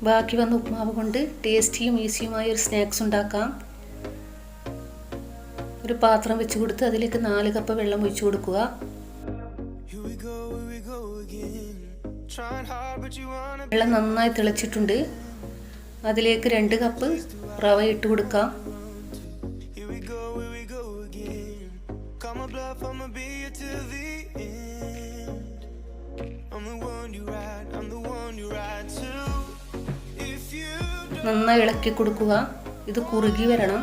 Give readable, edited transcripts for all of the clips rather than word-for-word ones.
ബാക്കി വന്ന ഉപ്മാവ് കൊണ്ട് ടേസ്റ്റിയും ഈസിയുമായ ഒരു സ്നാക്സ് ഉണ്ടാക്കാം. ഒരു പാത്രം വെച്ച് കൊടുത്ത് അതിലേക്ക് 4 കപ്പ് വെള്ളം ഒഴിച്ചു കൊടുക്കുക. വെള്ളം നന്നായി തിളച്ചിട്ടുണ്ട്. അതിലേക്ക് 2 കപ്പ് റവ ഇട്ട് കൊടുക്കാം. നന്നായി ഇളക്കി കൊടുക്കുക. ഇത് കുറുകി വരണം.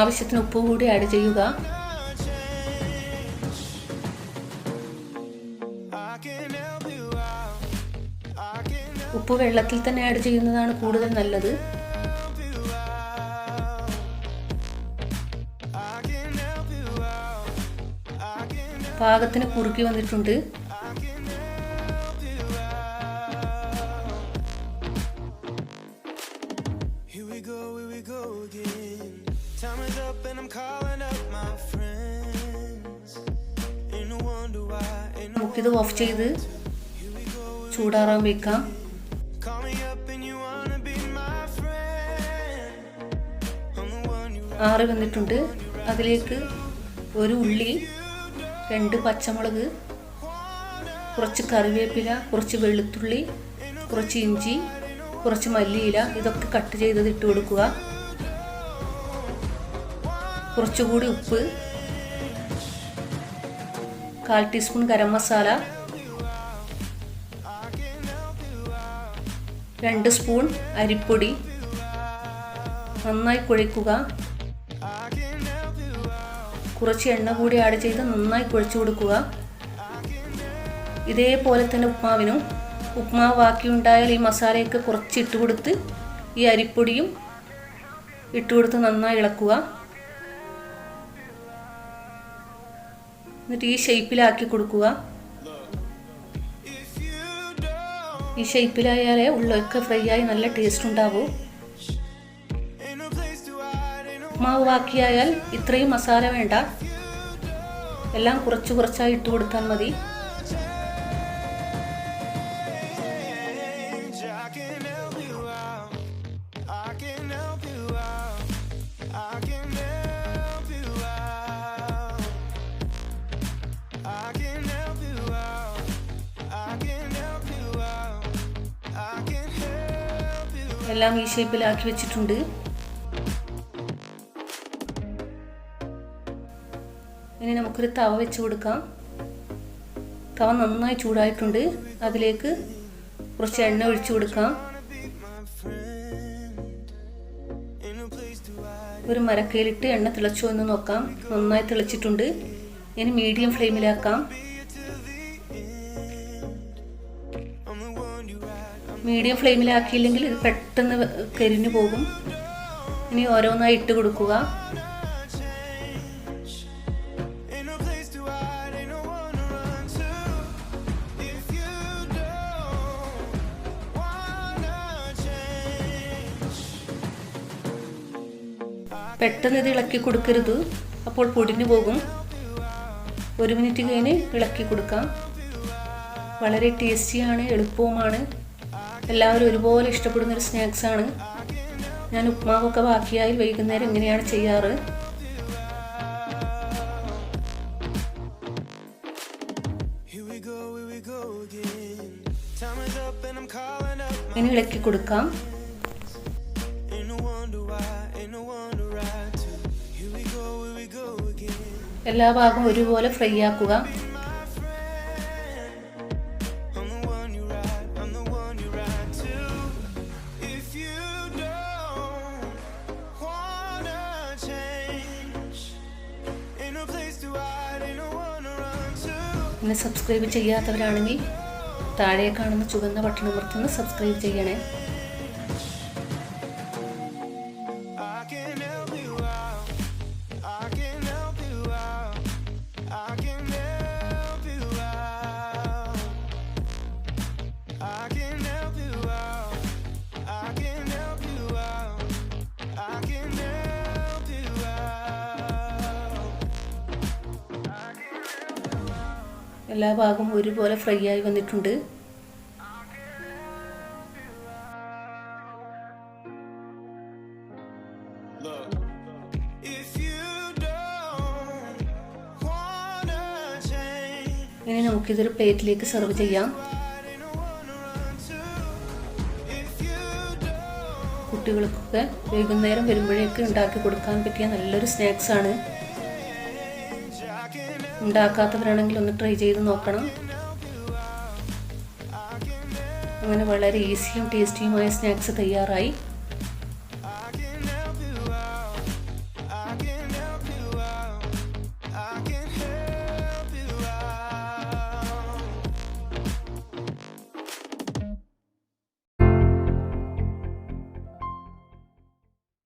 ആവശ്യത്തിന് ഉപ്പ് കൂടി ആഡ് ചെയ്യുക. ഉപ്പ് വെള്ളത്തിൽ തന്നെ ആഡ് ചെയ്യുന്നതാണ് കൂടുതൽ നല്ലത്. പാകത്തിന് കുറുക്കി വന്നിട്ടുണ്ട്. നമുക്കിത് ഓഫ് ചെയ്ത് ചൂടാറാൻ വെക്കാം. ആറി വന്നിട്ടുണ്ട്. അതിലേക്ക് ഒരു ഉള്ളി, 2 പച്ചമുളക്, കുറച്ച് കറിവേപ്പില, കുറച്ച് വെളുത്തുള്ളി, കുറച്ച് ഇഞ്ചി, കുറച്ച് മല്ലിയില ഇതൊക്കെ കട്ട് ചെയ്തത് ഇട്ട് കൊടുക്കുക. കുറച്ചുകൂടി ഉപ്പ്, 1/4 ടീസ്പൂൺ ഗരം മസാല, 2 സ്പൂൺ അരിപ്പൊടി. നന്നായി കുഴയ്ക്കുക. കുറച്ച് എണ്ണ കൂടി ആഡ് ചെയ്ത് നന്നായി കുഴച്ചു കൊടുക്കുക. ഇതേപോലെ തന്നെ ഉപ്മാവിനും ഉപ്മാവ് ബാക്കിയുണ്ടായാൽ ഈ മസാലയൊക്കെ കുറച്ച് ഇട്ട് കൊടുത്ത് ഈ അരിപ്പൊടിയും ഇട്ട് കൊടുത്ത് നന്നായി ഇളക്കുക. എന്നിട്ട് ഈ ഷേപ്പിലാക്കി കൊടുക്കുക. ഈ ഷേപ്പിലായാലേ ഉള്ളൊക്കെ ഫ്രൈ ആയി നല്ല ടേസ്റ്റ് ഉണ്ടാവും. ഉപ്മാവ് ബാക്കിയായാൽ ഇത്രയും മസാല വേണ്ട, എല്ലാം കുറച്ച് കുറച്ചായി ഇട്ട് കൊടുത്താൽ മതി. എല്ലാം ഈ ഷേപ്പിലാക്കി വെച്ചിട്ടുണ്ട്. ഇനി നമുക്കൊരു തവ വെച്ച് കൊടുക്കാം. തവ നന്നായി ചൂടായിട്ടുണ്ട്. അതിലേക്ക് കുറച്ച് എണ്ണ ഒഴിച്ചു കൊടുക്കാം. ഒരു മരക്കയിലിട്ട് എണ്ണ തിളച്ചോ എന്ന് നോക്കാം. നന്നായി തിളച്ചിട്ടുണ്ട്. ഇനി മീഡിയം ഫ്ലെയിമിലാക്കാം. മീഡിയം ഫ്ലെയിമിലാക്കിയില്ലെങ്കിൽ ഇത് പെട്ടെന്ന് കരിഞ്ഞു പോകും. ഇനി ഓരോന്നായി ഇട്ട് കൊടുക്കുക. പെട്ടെന്ന് ഇത് ഇളക്കി കൊടുക്കരുത്, അപ്പോൾ പൊടിഞ്ഞു പോകും. 1 മിനിറ്റ് കഴിഞ്ഞ് ഇളക്കി കൊടുക്കാം. വളരെ ടേസ്റ്റിയാണ്, എളുപ്പവുമാണ്. എല്ലാവരും ഒരുപോലെ ഇഷ്ടപ്പെടുന്നൊരു സ്നാക്സാണ്. ഞാൻ ഉപ്മാവൊക്കെ ബാക്കിയായി വൈകുന്നേരം ഇങ്ങനെയാണ് ചെയ്യാറ്. ഇനി ഇളക്കി കൊടുക്കാം. എല്ലാ ഭാഗവും ഒരുപോലെ ഫ്രൈ ആക്കുക. പിന്നെ സബ്സ്ക്രൈബ് ചെയ്യാത്തവരാണെങ്കിൽ താഴെ കാണുന്ന ചുവന്ന ബട്ടൺ അമർത്തുന്ന സബ്സ്ക്രൈബ് ചെയ്യണേ. എല്ലാ ഭാഗവും ഒരുപോലെ ഫ്രൈ ആയി വന്നിട്ടുണ്ട്. ഇനി നമുക്കിതൊരു പ്ലേറ്റിലേക്ക് സെർവ് ചെയ്യാം. കുട്ടികൾക്കൊക്കെ വൈകുന്നേരം വരുമ്പോഴേക്ക് ഉണ്ടാക്കി കൊടുക്കാൻ പറ്റിയ നല്ലൊരു സ്നാക്സാണ്. ഉണ്ടാക്കാത്തവരാണെങ്കിൽ ഒന്ന് ട്രൈ ചെയ്ത് നോക്കണം. അങ്ങനെ വളരെ ഈസിയും ടേസ്റ്റിയുമായ സ്നാക്സ് തയ്യാറായി.